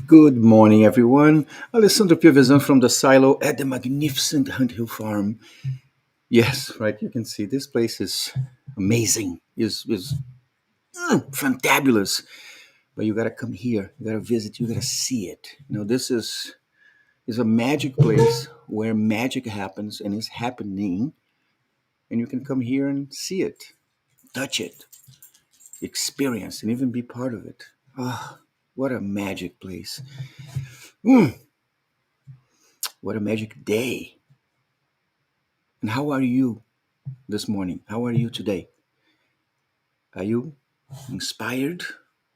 Good morning, everyone. Alessandro Piovesan from the silo at the magnificent Hunt Hill Farm. Yes, right. You can see this place is amazing. Is fantabulous. But you gotta come here. You gotta visit. You gotta see it. This is a magic place where magic happens and is happening, and you can come here and see it, touch it, experience, and even be part of it. Ah, what a magic place! Mm, what a magic day! And how are you this morning? How are you today? Are you inspired,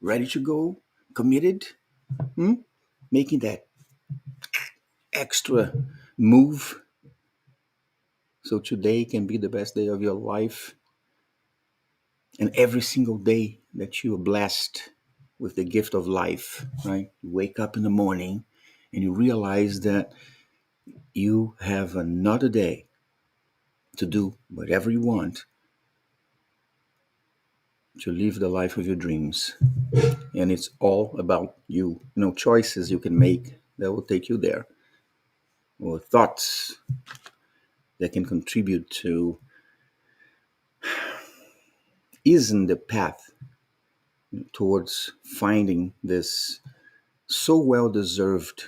ready to go, committed, hmm? Making that extra move so today can be the best day of your life and every single day that you are blessed with the gift of life, right? You wake up in the morning and you realize that you have another day to do whatever you want to live the life of your dreams. And it's all about you. Choices you can make that will take you there, or thoughts that can contribute to easing the path towards finding this so well deserved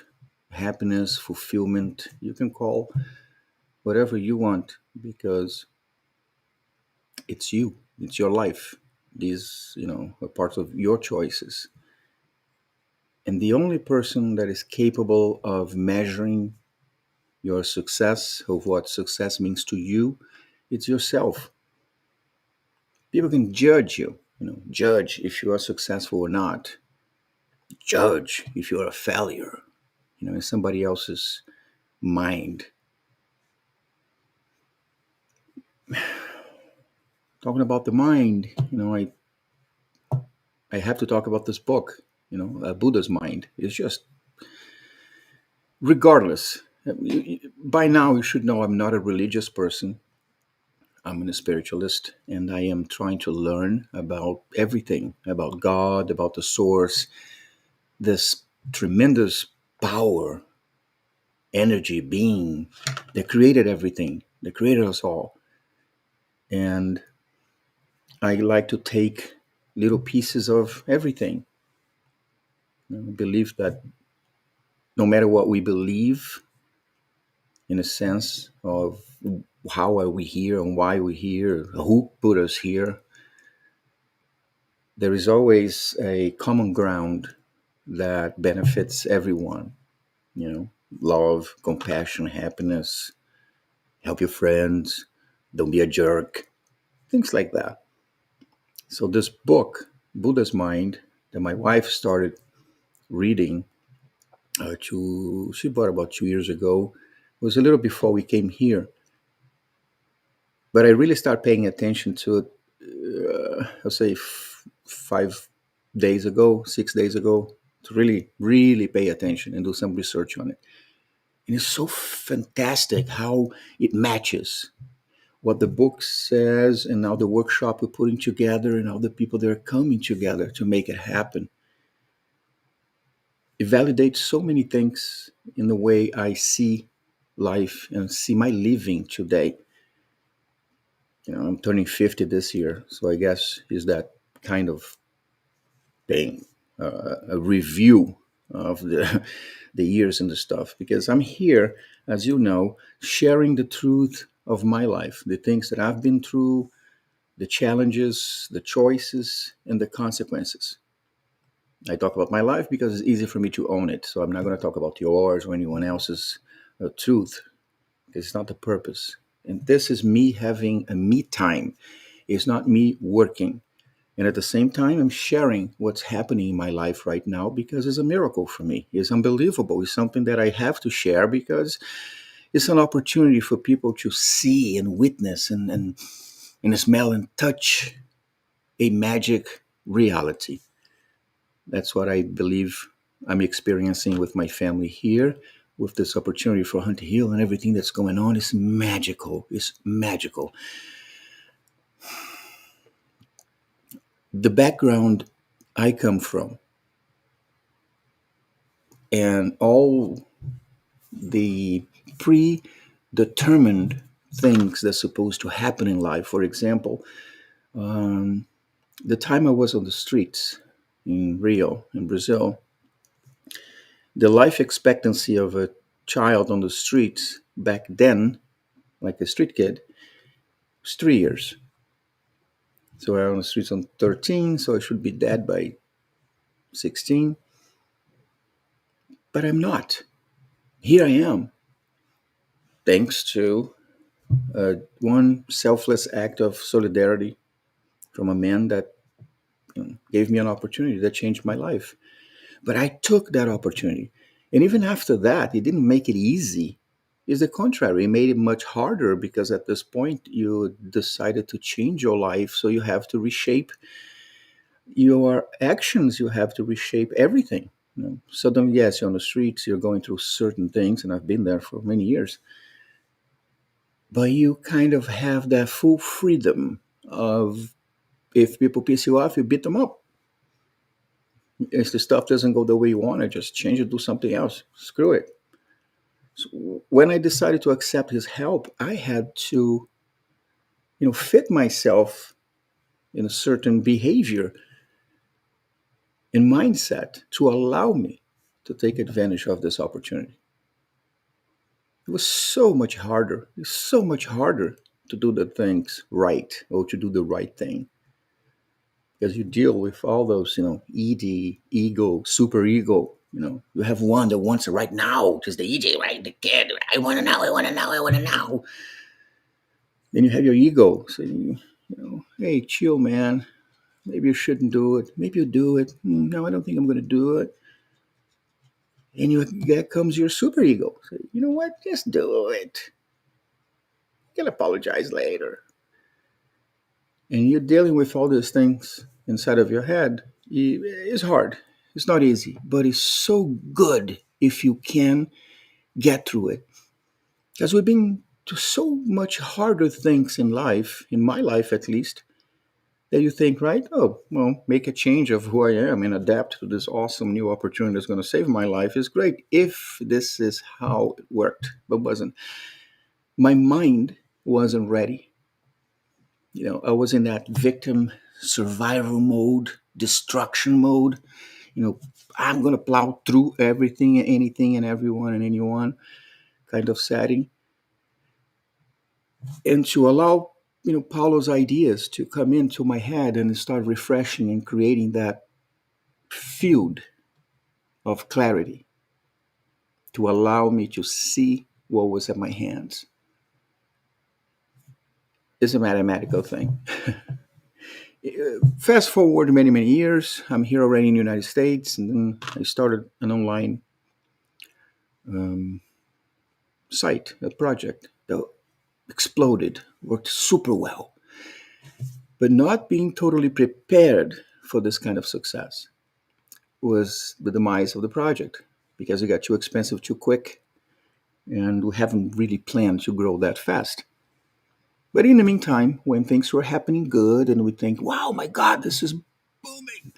happiness, fulfillment. You can call whatever you want because it's you, it's your life. These, are parts of your choices. And the only person that is capable of measuring your success, of what success means to you, it's yourself. People can judge you, judge if you are successful or not, judge if you're a failure, in somebody else's mind. Talking about the mind, I have to talk about this book, Buddha's Mind. It's just, regardless, by now you should know I'm not a religious person. I'm a spiritualist, and I am trying to learn about everything, about God, about the source, this tremendous power, energy, being that created everything, that created us all. And I like to take little pieces of everything. I believe that no matter what we believe, in a sense of how are we here and why we're here, who put us here, there is always a common ground that benefits everyone. Love, compassion, happiness, help your friends, don't be a jerk, things like that. So this book, Buddha's Mind, that my wife started reading, she bought about 2 years ago, was a little before we came here. But I really started paying attention to it, I'll say 5 days ago, 6 days ago, to really, really pay attention and do some research on it. And it's so fantastic how it matches what the book says and now the workshop we're putting together and all the people that are coming together to make it happen. It validates so many things in the way I see life and see my living today. I'm turning 50 this year, so I guess is that kind of thing, a review of the the years and the stuff, because I'm here, as you know, sharing the truth of my life, the things that I've been through, the challenges, the choices, and the consequences. I talk about my life because it's easy for me to own it. So I'm not going to talk about yours or anyone else's truth. It's not the purpose. And this is me having a me time. It's not me working. And at the same time, I'm sharing what's happening in my life right now because it's a miracle for me. It's unbelievable. It's something that I have to share because it's an opportunity for people to see and witness and smell and touch a magic reality. That's what I believe I'm experiencing with my family here, with this opportunity for Hunt Hill and everything that's going on. It's magical. It's magical. The background I come from, and all the predetermined things that's supposed to happen in life. For example, um, the time I was on the streets in Rio, in Brazil, the life expectancy of a child on the streets back then, like a street kid, was 3 years. So I was on the streets on 13, so I should be dead by 16. But I'm not. Here I am, thanks to one selfless act of solidarity from a man that gave me an opportunity that changed my life. But I took that opportunity. And even after that, it didn't make it easy. It's the contrary. It made it much harder because at this point you decided to change your life. So you have to reshape your actions. You have to reshape everything. Suddenly, yes, you're on the streets, you're going through certain things, and I've been there for many years. But you kind of have that full freedom of, if people piss you off, you beat them up. If the stuff doesn't go the way you want it, just change it, do something else. Screw it. So when I decided to accept his help, I had to, fit myself in a certain behavior and mindset to allow me to take advantage of this opportunity. It was so much harder. It's so much harder to do the things right or to do the right thing because you deal with all those, ED, ego, super ego. You have one that wants it right now, just the EJ, right? The kid, I want to know, I want to know, I want to know. Then you have your ego saying, hey, chill, man. Maybe you shouldn't do it. Maybe you do it. No, I don't think I'm going to do it. And there comes your super ego. Say, you know what? Just do it. You can apologize later. And you're dealing with all these things inside of your head. It's hard. It's not easy, but it's so good if you can get through it. Because we've been to so much harder things in life, in my life at least, that you think, right? Oh, well, make a change of who I am and adapt to this awesome new opportunity that's going to save my life is great if this is how it worked, but wasn't. My mind wasn't ready. I was in that victim survival mode, destruction mode. You know, I'm going to plow through everything and anything and everyone and anyone kind of setting. And to allow, Paulo's ideas to come into my head and start refreshing and creating that field of clarity to allow me to see what was at my hands is a mathematical thing. Fast forward many, many years, I'm here already in the United States, and then I started an online um, site, a project that exploded, worked super well, but not being totally prepared for this kind of success was the demise of the project because it got too expensive too quick, and we haven't really planned to grow that fast. But in the meantime, when things were happening good and we think, wow, my God, this is booming,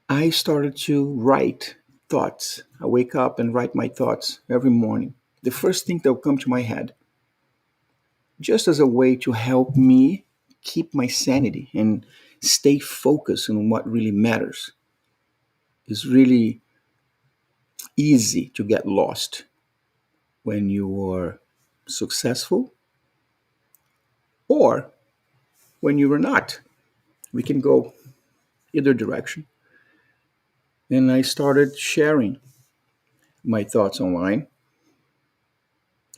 I started to write thoughts. I wake up and write my thoughts every morning. The first thing that will come to my head, just as a way to help me keep my sanity and stay focused on what really matters. It's really easy to get lost when you are successful or when you are not. We can go either direction. And I started sharing my thoughts online,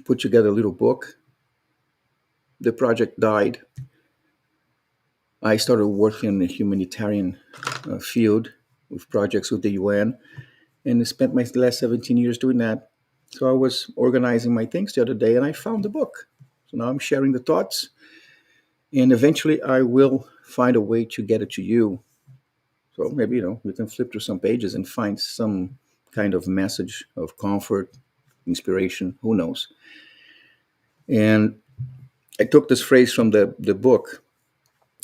put together a little book. The project died. I started working in the humanitarian field with projects with the UN and I spent my last 17 years doing that. So I was organizing my things the other day and I found the book. So now I'm sharing the thoughts and eventually I will find a way to get it to you. So maybe, we can flip through some pages and find some kind of message of comfort, inspiration, who knows. And I took this phrase from the book,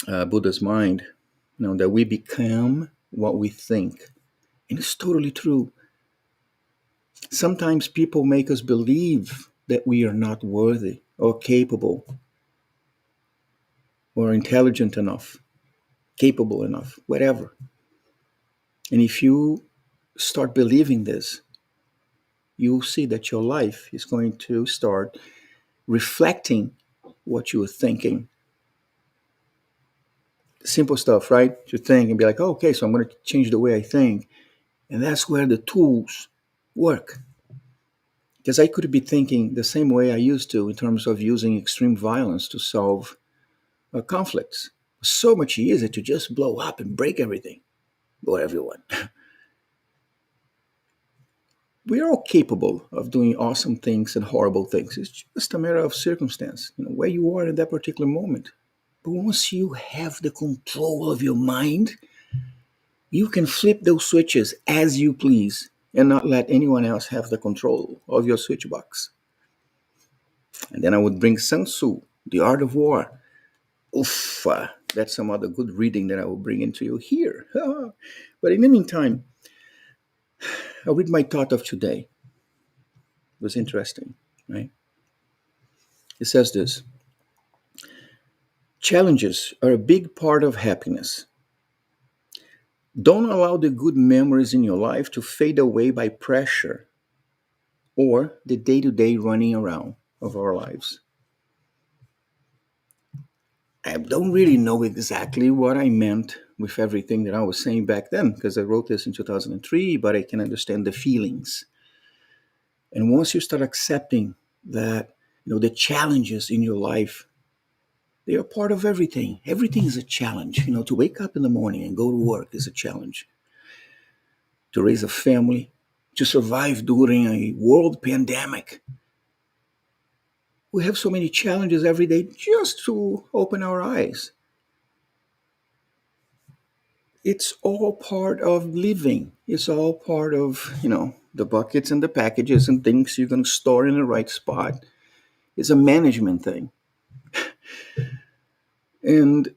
Buddha's Mind, that we become what we think. And it's totally true. Sometimes people make us believe that we are not worthy or capable or intelligent enough, capable enough, whatever. And if you start believing this, you'll see that your life is going to start reflecting what you were thinking. Simple stuff, right? You think and be like, oh, okay, so I'm going to change the way I think. And that's where the tools work. Because I could be thinking the same way I used to in terms of using extreme violence to solve conflicts. So much easier to just blow up and break everything or everyone. We are all capable of doing awesome things and horrible things. It's just a matter of circumstance, where you are in that particular moment. But once you have the control of your mind, you can flip those switches as you please and not let anyone else have the control of your switch box. And then I would bring Sun Tzu, The Art of War. Oof, that's some other good reading that I will bring into you here. But in the meantime, I'll read my thought of today. It was interesting, right? It says this: challenges are a big part of happiness. Don't allow the good memories in your life to fade away by pressure or the day to day running around of our lives. I don't really know exactly what I meant with everything that I was saying back then because I wrote this in 2003, but I can understand the feelings. And once you start accepting that, the challenges in your life, they are part of everything. Everything is a challenge. To wake up in the morning and go to work is a challenge. To raise a family, to survive during a world pandemic. We have so many challenges every day just to open our eyes. It's all part of living. It's all part of, the buckets and the packages and things you're going to store in the right spot. It's a management thing. And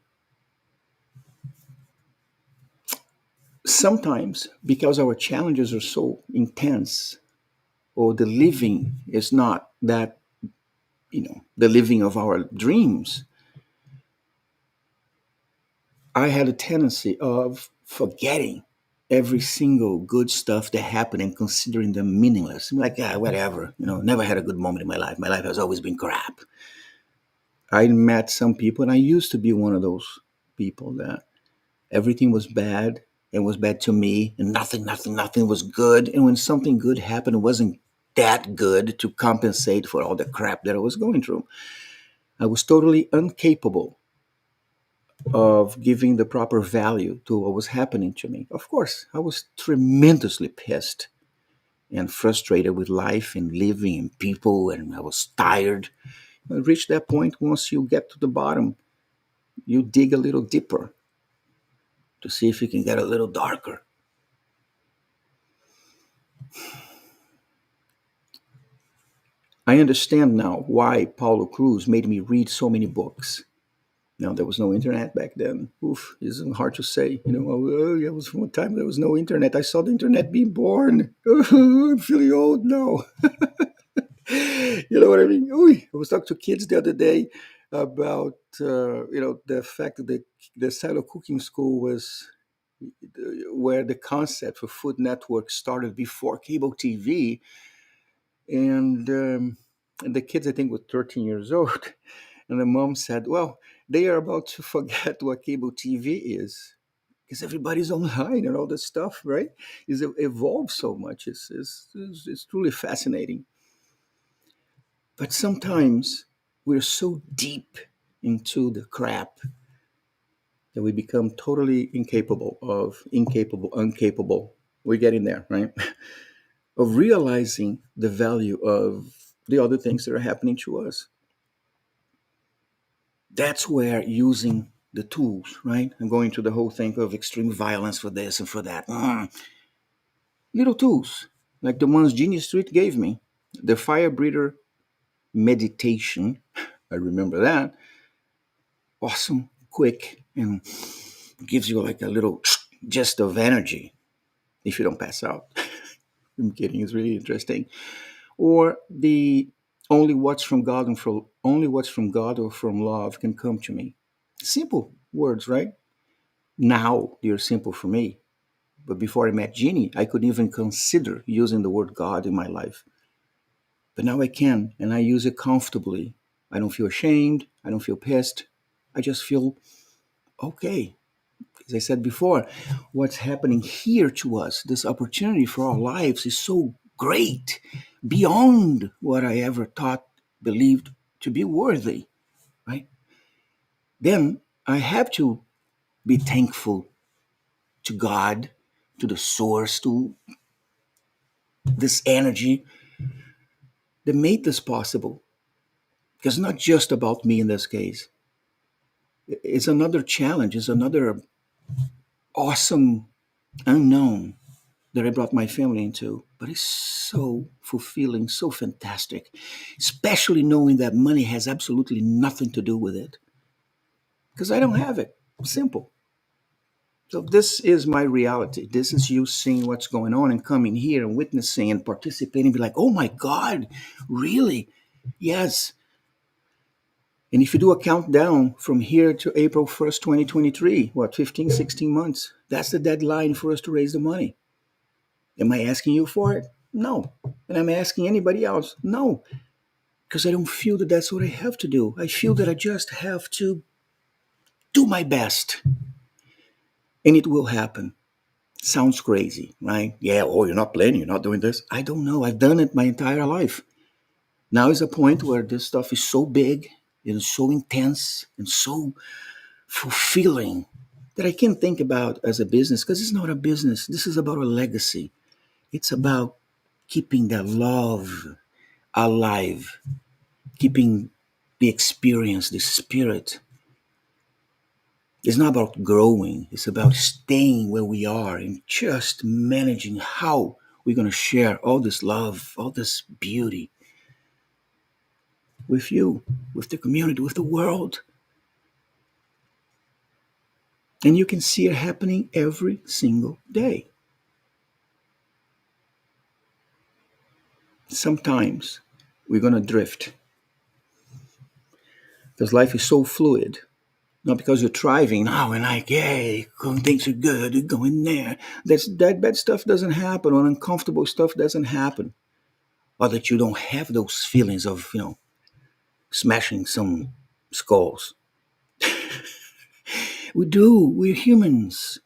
sometimes, because our challenges are so intense, or the living is not that, the living of our dreams, I had a tendency of forgetting every single good stuff that happened and considering them meaningless. I'm like, whatever. Never had a good moment in my life. My life has always been crap. I met some people, and I used to be one of those people that everything was bad and was bad to me, and nothing was good. And when something good happened, it wasn't that good to compensate for all the crap that I was going through. I was totally incapable of giving the proper value to what was happening to me. Of course, I was tremendously pissed and frustrated with life and living and people, and I was tired. I reached that point. Once you get to the bottom, you dig a little deeper to see if you can get a little darker. I understand now why Paulo Cruz made me read so many books. Now, there was no internet back then. Oof, it's hard to say. It was from a time there was no internet. I saw the internet being born. I'm feeling old now. You know what I mean? Ooh, I was talking to kids the other day about the fact that the Silo Cooking School was where the concept for Food Network started before cable TV, and the kids I think were 13 years old, and the mom said, "Well, they are about to forget what cable TV is." Because everybody's online and all this stuff, right? It's evolved so much. It's truly fascinating. But sometimes we're so deep into the crap that we become totally incapable. We're getting there, right? Of realizing the value of the other things that are happening to us. That's where using the tools, right? I'm going to the whole thing of extreme violence for this and for that. Little tools, like the ones Genius Street gave me. The fire breather meditation, I remember that. Awesome, quick, and gives you like a little gist of energy if you don't pass out. I'm kidding. It's really interesting. Or the only what's from God or from love can come to me. Simple words, right? Now they're simple for me. But before I met Jeannie, I couldn't even consider using the word God in my life. But now I can, and I use it comfortably. I don't feel ashamed. I don't feel pissed. I just feel okay. As I said before, what's happening here to us, this opportunity for our lives is so great, beyond what I ever thought, believed to be worthy, right? Then I have to be thankful to God, to the source, to this energy that made this possible. Because it's not just about me in this case. It's another challenge, it's another awesome unknown that I brought my family into. But it's so fulfilling, so fantastic, especially knowing that money has absolutely nothing to do with it because I don't have it. Simple. So, this is my reality. This is you seeing what's going on and coming here and witnessing and participating, be like, oh my God, really? Yes. And if you do a countdown from here to April 1st, 2023, what, 15, 16 months? That's the deadline for us to raise the money. Am I asking you for it? No. And I'm asking anybody else? No. Because I don't feel that that's what I have to do. I feel that I just have to do my best. And it will happen. Sounds crazy, right? Yeah, oh, you're not planning, you're not doing this. I don't know. I've done it my entire life. Now is a point where this stuff is so big and so intense and so fulfilling that I can't think about as a business because it's not a business. This is about a legacy. It's about keeping that love alive, keeping the experience, the spirit. It's not about growing, it's about staying where we are and just managing how we're going to share all this love, all this beauty with you, with the community, with the world. And you can see it happening every single day. Sometimes we're going to drift because life is so fluid. Not because you're thriving now and like, yay, things are good, you're going there. That bad stuff doesn't happen, or uncomfortable stuff doesn't happen. Or that you don't have those feelings of, smashing some skulls. We do, we're humans.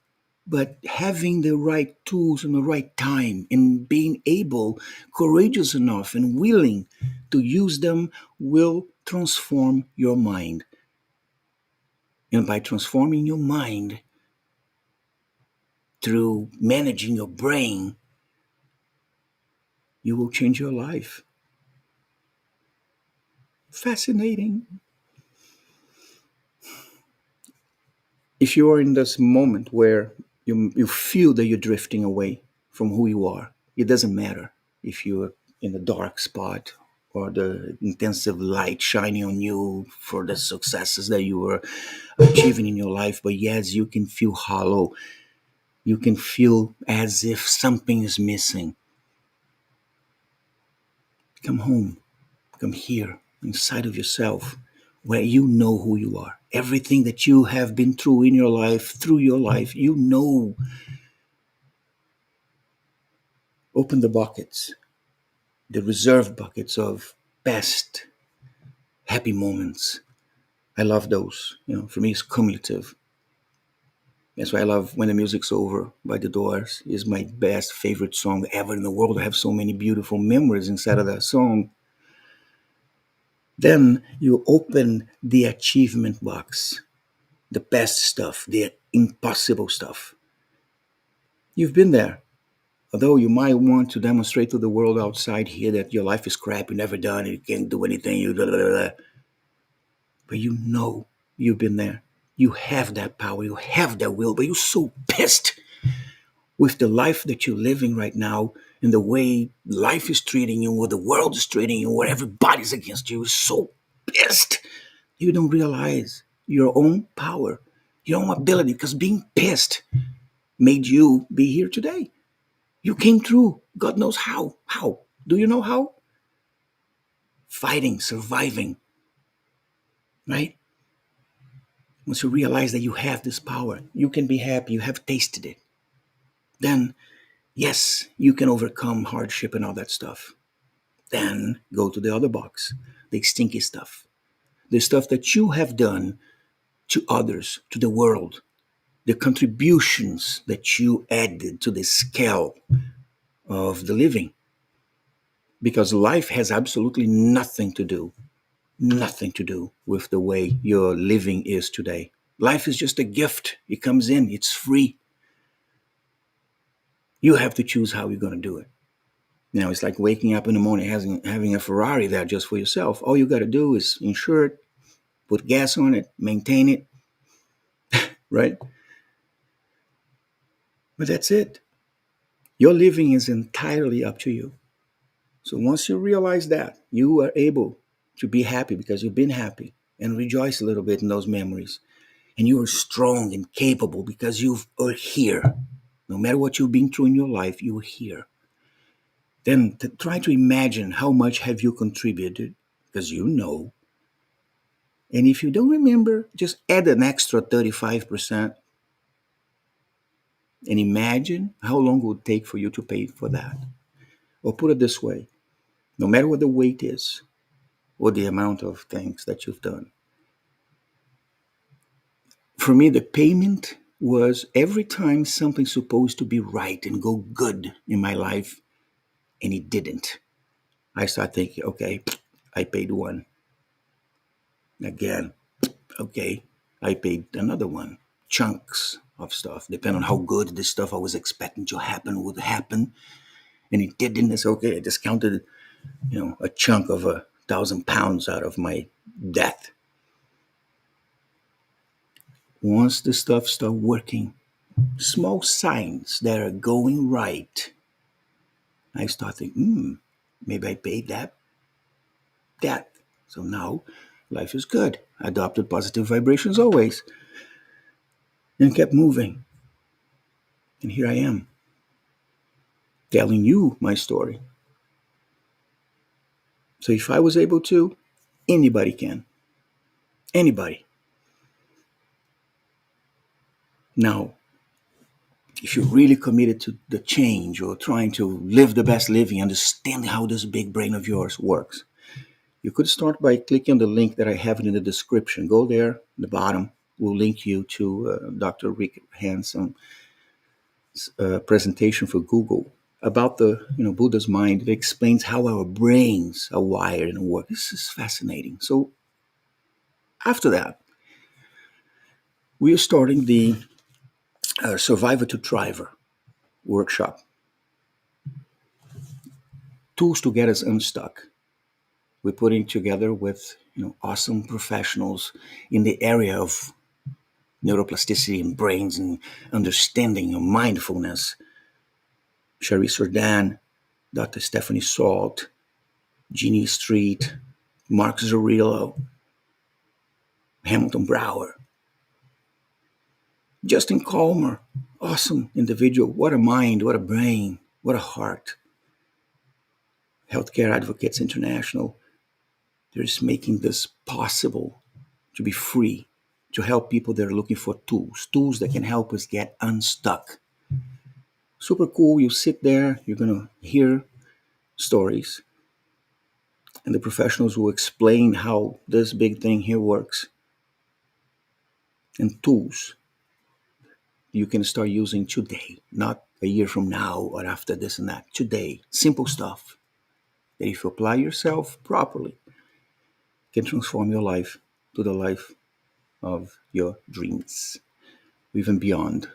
But having the right tools and the right time and being able, courageous enough and willing to use them will transform your mind. And by transforming your mind through managing your brain, you will change your life. Fascinating. If you are in this moment where you feel that you're drifting away from who you are, it doesn't matter if you're in a dark spot or the intensive light shining on you for the successes that you were achieving in your life. But yes, you can feel hollow. You can feel as if something is missing. Come home. Come here, inside of yourself, where you know who you are. Everything that you have been through in your life, through your life, you know. Open the buckets, the reserve buckets of best happy moments. I love those. For me, it's cumulative. That's why I love When the Music's Over by The Doors. Is my best favorite song ever in the world. I have so many beautiful memories inside of that song. Then you open the achievement box, the best stuff, the impossible stuff. You've been there. Although you might want to demonstrate to the world outside here that your life is crap, you never done it, you can't do anything, you blah, blah, blah. But you know you've been there. You have that power, you have that will, but you're so pissed with the life that you're living right now and the way life is treating you, what the world is treating you, what everybody's against you. You're so pissed. You don't realize your own power, your own ability, because being pissed made you be here today. You came through. God knows how. How? Do you know how? Fighting, surviving, right? Once you realize that you have this power, you can be happy, you have tasted it, then yes, you can overcome hardship and all that stuff. Then go to the other box, the stinky stuff, the stuff that you have done to others, to the world, the contributions that you added to the scale of the living. Because life has absolutely nothing to do with the way your living is today. Life is just a gift. It comes in, it's free. You have to choose how you're going to do it. It's like waking up in the morning having a Ferrari there just for yourself. All you got to do is insure it, put gas on it, maintain it, right? But that's it. Your living is entirely up to you. So once you realize that, you are able to be happy because you've been happy and rejoice a little bit in those memories. And you are strong and capable because you are here. No matter what you've been through in your life, you are here. Then try to imagine how much have you contributed, because you know. And if you don't remember, just add an extra 35% and imagine how long it would take for you to pay for that. Or put it this way, no matter what the weight is or the amount of things that you've done. For me, the payment was every time something's supposed to be right and go good in my life and it didn't. I start thinking, okay, I paid one. Again, okay, I paid another one. Chunks of stuff, depending on how good this stuff I was expecting to happen would happen. And it didn't. It's okay. I discounted, a chunk of 1,000 pounds out of my debt. Once the stuff start working, small signs that are going right, I start thinking, maybe I paid that. So now life is good. I adopted positive vibrations always and kept moving. And here I am telling you my story. So if I was able to, anybody can. Anybody. Now, if you're really committed to the change or trying to live the best living, understand how this big brain of yours works, you could start by clicking on the link that I have in the description. Go there, at the bottom. We'll link you to Dr. Rick Hanson presentation for Google about the Buddha's mind. It explains how our brains are wired and work. This is fascinating. So after that, we are starting the Survivor to Thriver workshop. Tools to get us unstuck. We're putting together with awesome professionals in the area of neuroplasticity and brains and understanding and mindfulness. Sherry Sordan, Dr. Stephanie Salt, Jeannie Street, Mark Zorillo, Hamilton Brower, Justin Calmer, awesome individual. What a mind, what a brain, what a heart. Healthcare Advocates International, they're just making this possible to be free, to help people that are looking for tools that can help us get unstuck. Super cool. You sit there, you're going to hear stories, and the professionals will explain how this big thing here works, and tools you can start using today, not a year from now or after this and that. Today, simple stuff that if you apply yourself properly, can transform your life to the life of your dreams, even beyond.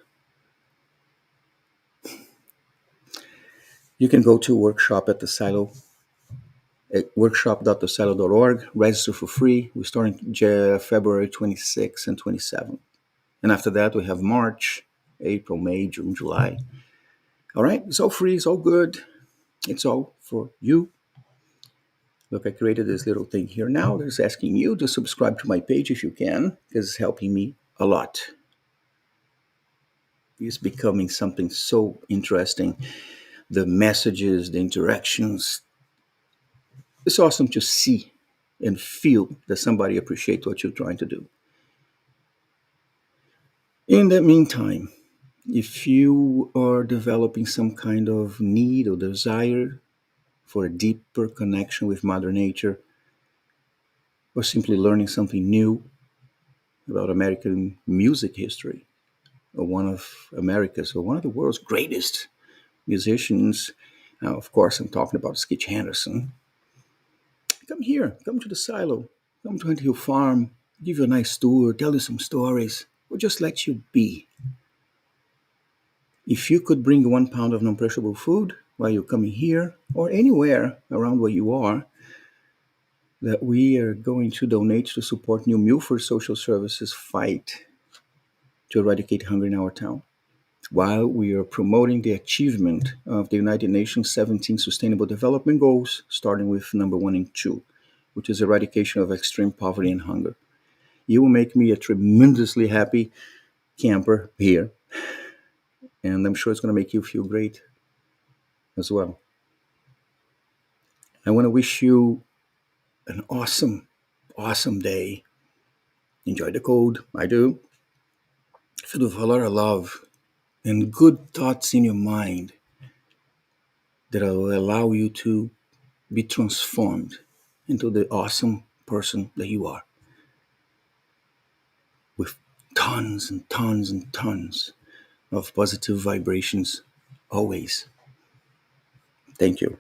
You can go to workshop at the silo at workshop.thesilo.org, register for free. We start in February 26th and 27th. And after that, we have March, April, May, June, July. All right, it's all free, it's all good. It's all for you. Look, I created this little thing here now that's asking you to subscribe to my page if you can, because it's helping me a lot. It's becoming something so interesting the messages, the interactions. It's awesome to see and feel that somebody appreciates what you're trying to do. In the meantime, if you are developing some kind of need or desire for a deeper connection with Mother Nature, or simply learning something new about American music history, or one of America's or one of the world's greatest musicians, now, of course, I'm talking about Skitch Henderson, come here, come to the silo, come to Ant Hill Farm, give you a nice tour, tell you some stories, or just let you be. If you could bring 1 pound of non-perishable food while you're coming here or anywhere around where you are, that we are going to donate to support New Milford Social Services fight to eradicate hunger in our town, while we are promoting the achievement of the United Nations 17 Sustainable Development Goals, starting with number 1 and 2, which is eradication of extreme poverty and hunger. You will make me a tremendously happy camper here, and I'm sure it's going to make you feel great as well. I want to wish you an awesome, awesome day. Enjoy the cold. I do. Filled with a lot of love and good thoughts in your mind that will allow you to be transformed into the awesome person that you are, with tons and tons and tons of positive vibrations always. Thank you.